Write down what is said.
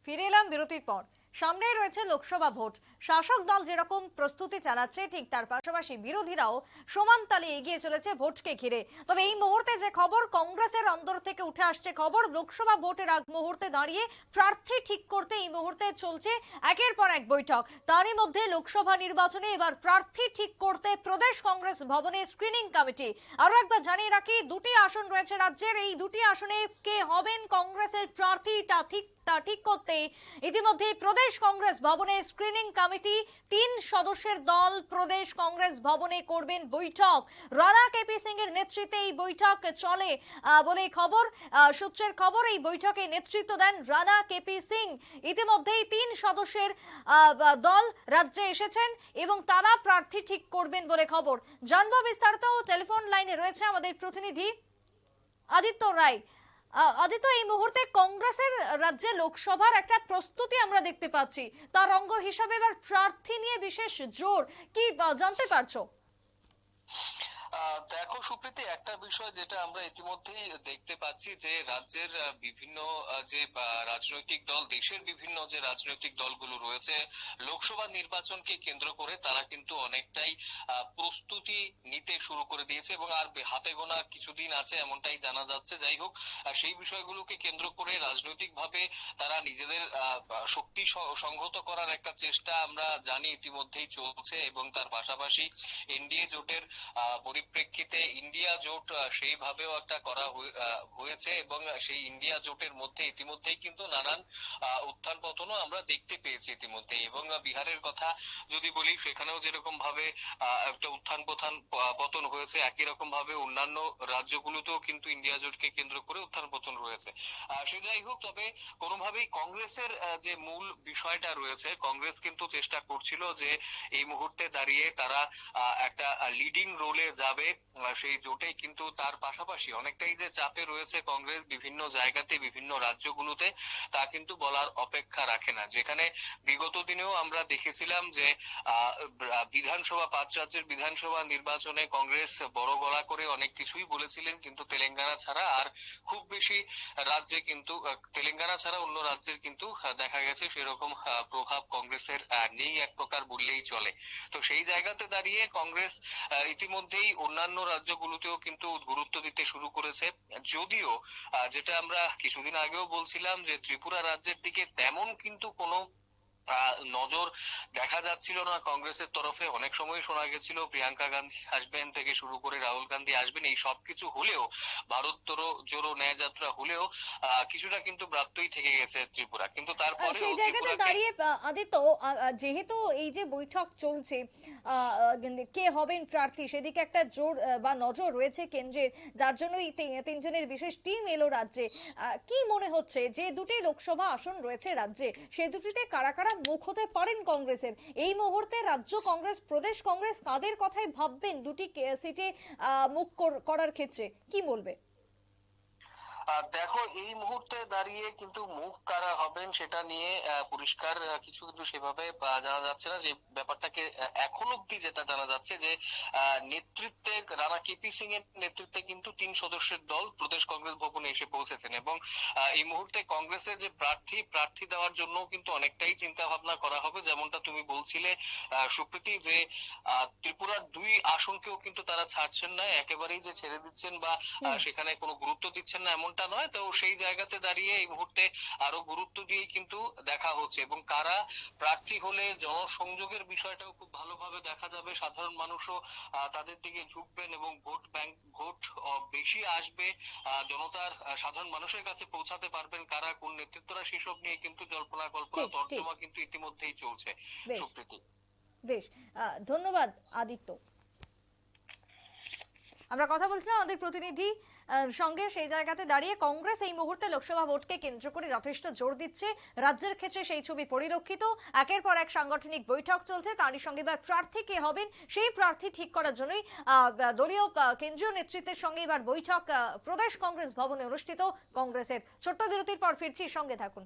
ফিরে এলাম বিরতির পর। সামনেই রয়েছে লোকসভা ভোট। শাসক দল যেরকম প্রস্তুতি চালাচ্ছে, ঠিক তার পাশাপাশি বিরোধীরাও সমান তালে এগিয়ে চলেছে ভোটকে ঘিরে। তবে এই মুহূর্তে যে খবর কংগ্রেসের অন্দর থেকে উঠে আসছে, খবর লোকসভা ভোটের আগ মুহূর্তে দাঁড়িয়ে প্রার্থী ঠিক করতে এই মুহূর্তে চলছে একের পর এক বৈঠক। তারই মধ্যে লোকসভা নির্বাচনে এবার প্রার্থী ঠিক করতে প্রদেশ কংগ্রেস ভবনে স্ক্রিনিং কমিটি। আরো একবার জানিয়ে রাখি, দুটি আসন রয়েছে রাজ্যের। এই দুটি আসনে কে হবেন কংগ্রেসের প্রার্থী তা ঠিক করতে ইতিমধ্যে প্রদেশ কংগ্রেস ভবনে স্ক্রিনিং কমিটি 3 সদস্যের দল প্রদেশ কংগ্রেস ভবনে করবেন বৈঠক। রানা কেপি সিং এর নেতৃত্বে এই বৈঠক চলে বলে খবর। সূত্রের খবর, এই বৈঠকে নেতৃত্ব দেন রানা কেপি সিং। ইতিমধ্যেই 3 সদস্যের দল রাজ্যে এসেছেন এবং তারা প্রার্থী ঠিক করবেন বলে খবর। জানবো বিস্তারিত। টেলিফোন লাইনে রয়েছে আমাদের প্রতিনিধি আদিত্য রায়। আদিত্য, এই মুহূর্তে কংগ্রেসের রাজ্যে লোকসভার একটা প্রস্তুতি আমরা দেখতে পাচ্ছি, তার অঙ্গ হিসাবে এবার প্রার্থী নিয়ে বিশেষ জোর কি জানতে পারছো? দেখো সুপ্রীতি, একটা বিষয় যেটা আমরা ইতিমধ্যেই দেখতে পাচ্ছি যে রাজ্যের বিভিন্ন যে রাজনৈতিক দল, দেশের বিভিন্ন যে রাজনৈতিক দলগুলো রয়েছে লোকসভা নির্বাচনকে কেন্দ্র করে তারা কিন্তু অনেকটাই প্রস্তুতি নিতে শুরু করে দিয়েছে এবং আর হাতে গোনা কিছুদিন আছে এমনটাই জানা যাচ্ছে। যাই হোক, সেই বিষয়গুলোকে কেন্দ্র করে রাজনৈতিক ভাবে তারা নিজেদের শক্তি সংহত করার একটা চেষ্টা আমরা জানি ইতিমধ্যেই চলছে এবং তার পাশাপাশি এনডিএ জোটের পরিপ্রেক্ষিতে ইন্ডিয়া জোট সেইভাবেও একটা করা হয়েছে এবং সেই ইন্ডিয়া জোটের মধ্যে ইতিমধ্যেই কিন্তু নানান উত্থান পতনও আমরা দেখতে পেয়েছি ইতিমধ্যেই। এবং বিহারের কথা যদি বলি, সেখানেও যেরকম ভাবে একটা উত্থান পতন হয়েছে, একই রকম ভাবে অন্যান্য রাজ্যগুলোতেও কিন্তু ইন্ডিয়া জোটকে কেন্দ্র করে উত্থান পতন রয়েছে। সে যাই হোক, তবে কোনোভাবেই কংগ্রেসের যে মূল বিষয়টা রয়েছে, কংগ্রেস কিন্তু চেষ্টা করছিল যে এই মুহূর্তে দাঁড়িয়ে তারা একটা লিডিং রোলে যাবে সেই জোটে, কিন্তু তার পাশাপাশি অনেকটাই যে চাপে রয়েছে কংগ্রেস বিভিন্ন জায়গাতে বিভিন্ন রাজ্যগুলোতে, তা কিন্তু বলার অপেক্ষা রাখে না। যেখানে বিগত দিনেও আমরা দেখেছিলাম যে বিধানসভা 5 রাজ্যের বিধানসভা নির্বাচনে কংগ্রেস বড় গলা করে অনেক কিছুই বলেছিলেন, কিন্তু তেলেঙ্গানা ছাড়া আর খুব বেশি রাজ্যে কিন্তু তেলেঙ্গানা ছাড়া অন্য রাজ্যের কিন্তু দেখা গেছে সেরকম প্রভাব কংগ্রেসের নেই এক প্রকার বললেই চলে। তো সেই জায়গাতে দাঁড়িয়ে কংগ্রেস ইতিমধ্যেই অন্যান্য রাজ্যগুলোতেও কিন্তু গুরুত্ব দিতে শুরু করেছে। যদিও যেটা আমরা কিছুদিন আগেও বলছিলাম যে ত্রিপুরা রাজ্যের দিকে তেমন কিন্তু কোনো নজর দেখা যাচ্ছিল না কংগ্রেসের তরফে। অনেক সময় শোনা গেছিল প্রিয়াঙ্কা গান্ধী আসবেন থেকে শুরু করে রাহুল গান্ধী আসবেন, এই সবকিছু হলেও ভারত জোড়ো ন্যায় যাত্রা হলেও কিছুটা কিন্তু ব্রাত্যই থেকে গেছে ত্রিপুরা। কিন্তু তারপরেও সেই জায়গাতে দাঁড়িয়ে আদিত্য, যেহেতু এই যে বৈঠক চলছে, কে হবেন প্রার্থী সেদিকে একটা জোর বা নজর রয়েছে কেন্দ্রের, যার জন্য এই 3 জনের বিশেষ টিম এলো রাজ্যে। কি মনে হচ্ছে যে দুটি লোকসভা আসন রয়েছে রাজ্যে, সে দুটিতে কারা কারা মুখ হতে পারেন কংগ্রেসের? এই মুহূর্তে রাজ্য কংগ্রেস, প্রদেশ কংগ্রেস কাদের কথাই ভাববেন দুটি সিটে মুখ করার ক্ষেত্রে, কি বলবে? দেখো, এই মুহূর্তে দাঁড়িয়ে কিন্তু মুখ কারা হবেন সেটা নিয়ে পরিষ্কার কিছু কিন্তু সেভাবে জানা যাচ্ছে না। যে ব্যাপারটাকে এখন অব্দি যেটা জানা যাচ্ছে যে নেতৃত্বে রানা কেপি সিং এর নেতৃত্বে কিন্তু 3 সদস্যের দল প্রদেশ কংগ্রেস ভবনে এসে পৌঁছেছেন এবং এই মুহূর্তে কংগ্রেসের যে প্রার্থী দেওয়ার জন্য কিন্তু অনেকটাই চিন্তা ভাবনা করা হবে। যেমনটা তুমি বলছিলে সুপ্রীতি, যে ত্রিপুরার 2 আসনকেও কিন্তু তারা ছাড়ছেন না, একেবারেই যে ছেড়ে দিচ্ছেন বা সেখানে কোনো গুরুত্ব দিচ্ছেন না এমনটা নয়। তো সেই জায়গাতে দাঁড়িয়ে এই মুহূর্তে আরো গুরুত্ব দিয়ে কিন্তু দেখা হচ্ছে এবং কারা প্রার্থী হলে জনসংযোগের বিষয়টাও খুব ভালোভাবে দেখা যাবে। সাধারণ মানুষও তাদের দিকে ঝুঁকবেন এবং ভোট বেশি আসবে, জনতার সাধারণ মানুষের কাছে পৌঁছাতে পারবেন কারা, কোন নেতৃত্বরা, সেসব নিয়ে কিন্তু জল্পনা কল্পনা তর্জমা কিন্তু ইতিমধ্যেই চলছে সুপ্রীতি। বেশ, ধন্যবাদ আদিত্য। আমরা কথা বলছিলাম আমাদের প্রতিনিধি সঙ্গে। সেই জায়গাতে দাঁড়িয়ে কংগ্রেস এই মুহূর্তে লোকসভা ভোটকে কেন্দ্র করে যথেষ্ট জোর দিচ্ছে। রাজ্যের ক্ষেত্রে সেই ছবি পরিলক্ষিত। একের পর এক সাংগঠনিক বৈঠক চলছে, তারই সঙ্গে এবার প্রার্থী কে হবেন সেই প্রার্থী ঠিক করার জন্যই দলীয় কেন্দ্রীয় নেতৃত্বের সঙ্গে এবার বৈঠক প্রদেশ কংগ্রেস ভবনে অনুষ্ঠিত কংগ্রেসের। ছোট্ট বিরতির পর ফিরছি, সঙ্গে থাকুন।